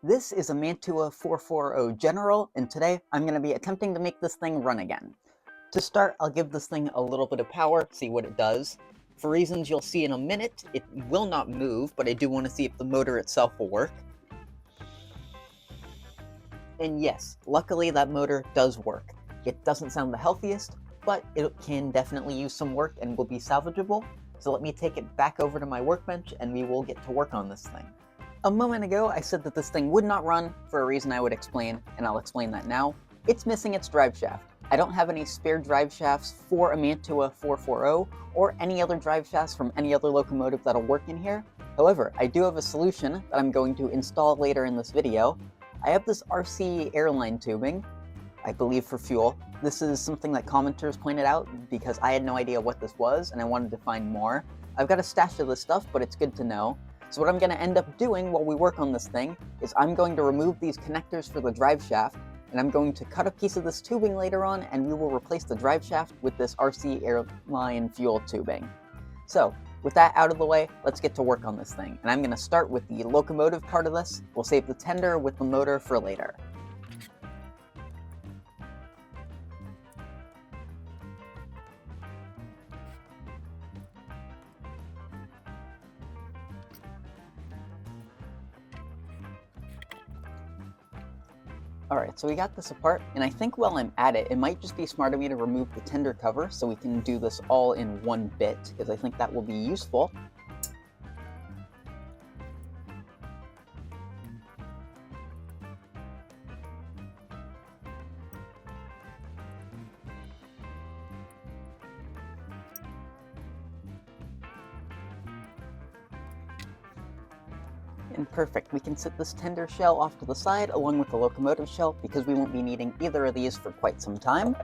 This is a Mantua 440 General, and today I'm going to be attempting to make this thing run again. To start, I'll give this thing a little bit of power, see what it does. For reasons you'll see in a minute, it will not move, but I do want to see if the motor itself will work. And yes, luckily that motor does work. It doesn't sound the healthiest, but it can definitely use some work and will be salvageable. So let me take it back over to my workbench and we will get to work on this thing. A moment ago, I said that this thing would not run for a reason I would explain, and I'll explain that now. It's missing its drive shaft. I don't have any spare drive shafts for a Mantua 440 or any other drive shafts from any other locomotive that'll work in here. However, I do have a solution that I'm going to install later in this video. I have this RC airline tubing, I believe for fuel. This is something that commenters pointed out because I had no idea what this was and I wanted to find more. I've got a stash of this stuff, but it's good to know. So what I'm going to end up doing while we work on this thing is I'm going to remove these connectors for the drive shaft, and I'm going to cut a piece of this tubing later on, and we will replace the drive shaft with this RC airline fuel tubing. So with that out of the way, let's get to work on this thing. And I'm going to start with the locomotive part of this. We'll save the tender with the motor for later. Alright, so we got this apart, and I think while I'm at it, it might just be smart of me to remove the tender cover so we can do this all in one bit, because I think that will be useful. And perfect, we can set this tender shell off to the side along with the locomotive shell because we won't be needing either of these for quite some time.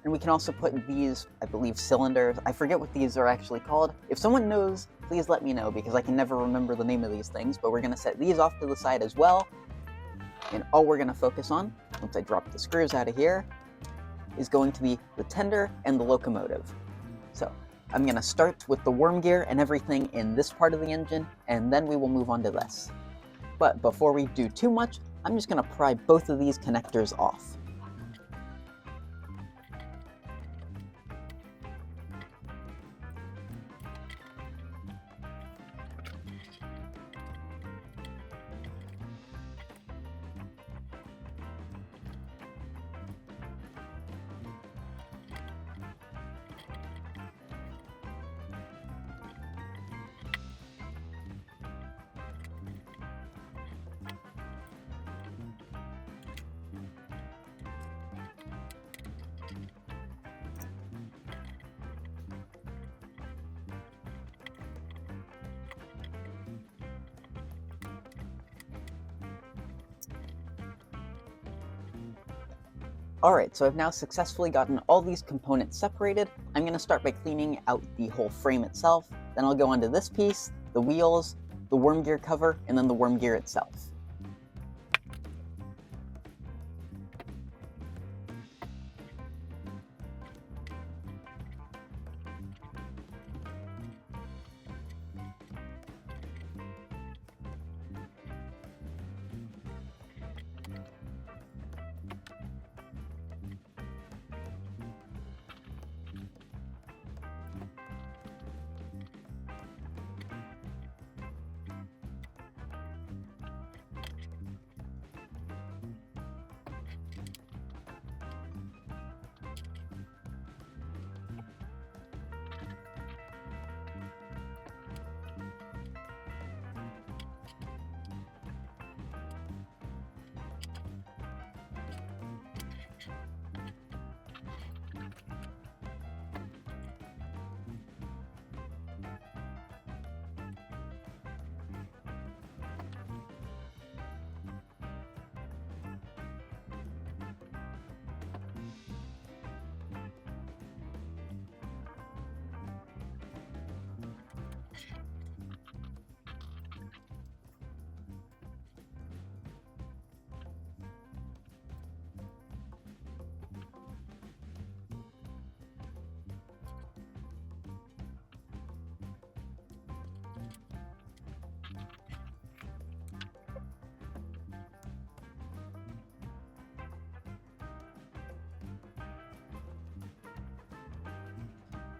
And we can also put these, I believe, cylinders. I forget what these are actually called. If someone knows, please let me know because I can never remember the name of these things, but we're going to set these off to the side as well. And all we're going to focus on, once I drop the screws out of here, is going to be the tender and the locomotive. So I'm going to start with the worm gear and everything in this part of the engine, and then we will move on to this. But before we do too much, I'm just going to pry both of these connectors off. Alright, so I've now successfully gotten all these components separated. I'm going to start by cleaning out the whole frame itself, then I'll go onto this piece, the wheels, the worm gear cover, and then the worm gear itself.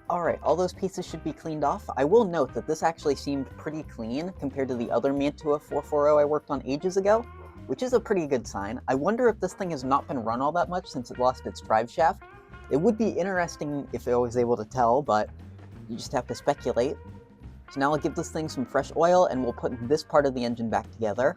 Alright, all those pieces should be cleaned off. I will note that this actually seemed pretty clean compared to the other Mantua 440 I worked on ages ago, which is a pretty good sign. I wonder if this thing has not been run all that much since it lost its drive shaft. It would be interesting if I was able to tell, but you just have to speculate. So now I'll give this thing some fresh oil and we'll put this part of the engine back together.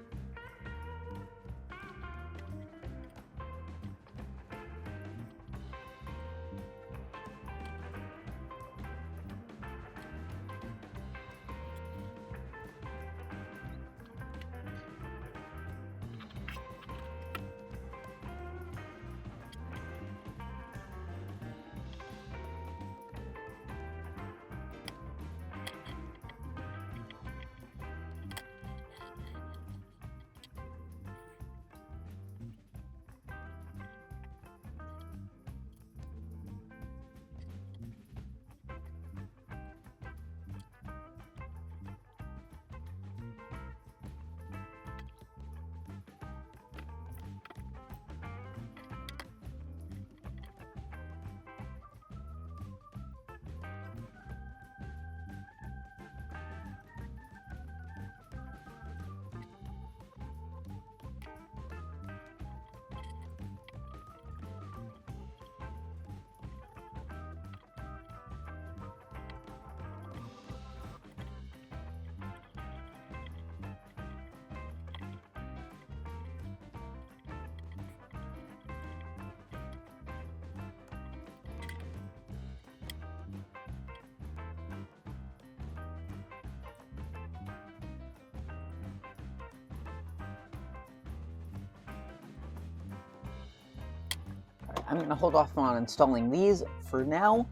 I'm going to hold off on installing these for now,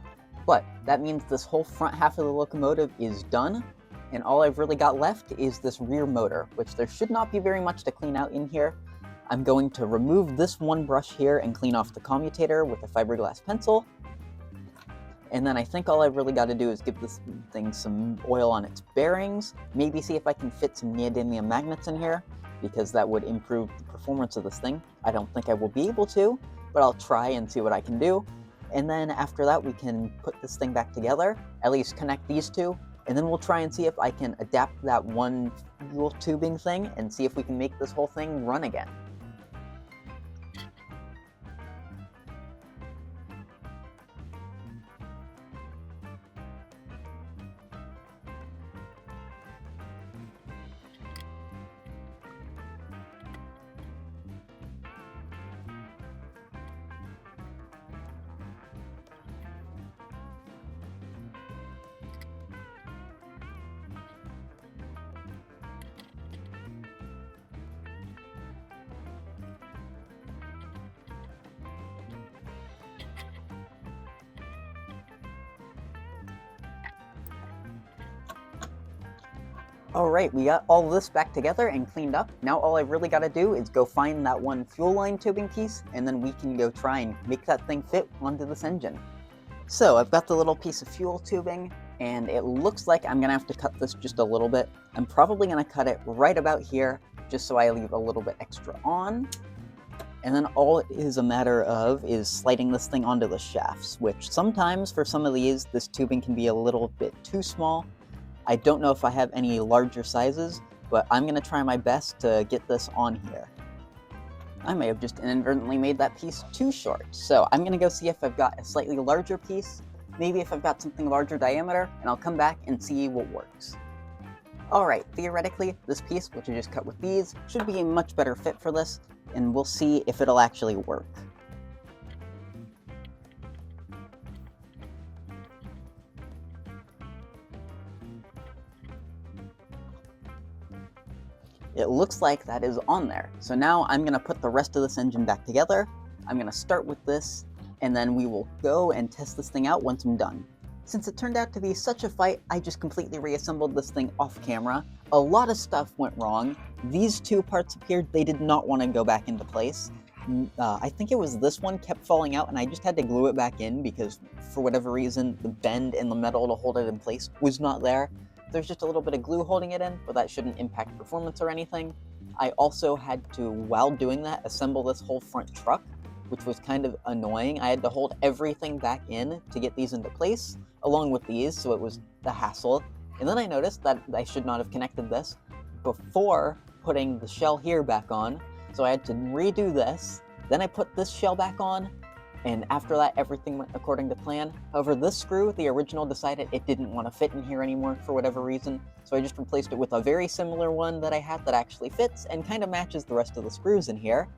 but that means this whole front half of the locomotive is done, and all I've really got left is this rear motor, which there should not be very much to clean out in here. I'm going to remove this one brush here and clean off the commutator with a fiberglass pencil, and then I think all I've really got to do is give this thing some oil on its bearings, maybe see if I can fit some neodymium magnets in here, because that would improve the performance of this thing. I don't think I will be able to, but I'll try and see what I can do. And then after that, we can put this thing back together, at least connect these two, and then we'll try and see if I can adapt that one fuel tubing thing and see if we can make this whole thing run again. Alright, we got all this back together and cleaned up. Now all I've really got to do is go find that one fuel line tubing piece, and then we can go try and make that thing fit onto this engine. So I've got the little piece of fuel tubing, and it looks like I'm going to have to cut this just a little bit. I'm probably going to cut it right about here, just so I leave a little bit extra on. And then all it is a matter of is sliding this thing onto the shafts, which sometimes for some of these, this tubing can be a little bit too small. I don't know if I have any larger sizes, but I'm going to try my best to get this on here. I may have just inadvertently made that piece too short, so I'm going to go see if I've got a slightly larger piece, maybe if I've got something larger diameter, and I'll come back and see what works. Alright, theoretically, this piece, which I just cut with these, should be a much better fit for this, and we'll see if it'll actually work. It looks like that is on there. So now I'm going to put the rest of this engine back together. I'm going to start with this, and then we will go and test this thing out once I'm done. Since it turned out to be such a fight, I just completely reassembled this thing off camera. A lot of stuff went wrong. These two parts appeared they did not want to go back into place. I think it was this one kept falling out, and I just had to glue it back in because for whatever reason, the bend in the metal to hold it in place was not there. There's just a little bit of glue holding it in, but that shouldn't impact performance or anything. I also had to, while doing that, assemble this whole front truck, which was kind of annoying. I had to hold everything back in to get these into place, along with these, so it was the hassle. And then I noticed that I should not have connected this before putting the shell here back on, so I had to redo this. Then I put this shell back on, and after that everything went according to plan. However, this screw, the original, decided it didn't want to fit in here anymore for whatever reason, so I just replaced it with a very similar one that I had that actually fits and kind of matches the rest of the screws in here.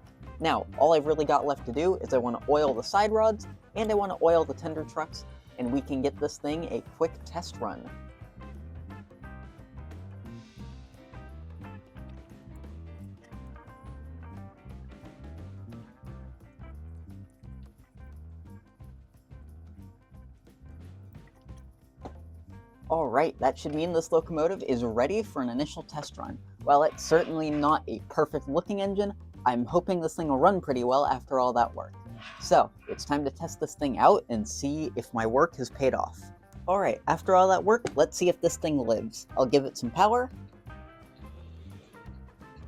Now, all I've really got left to do is I want to oil the side rods, and I want to oil the tender trucks, and we can get this thing a quick test run. Alright, that should mean this locomotive is ready for an initial test run. While it's certainly not a perfect looking engine, I'm hoping this thing will run pretty well after all that work. So, it's time to test this thing out and see if my work has paid off. Alright, after all that work, let's see if this thing lives. I'll give it some power.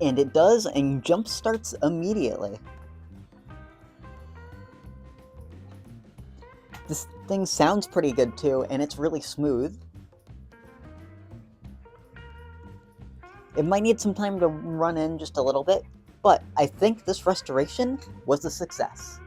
And it does, and jump starts immediately. This thing sounds pretty good too, and it's really smooth. It might need some time to run in just a little bit, but I think this restoration was a success.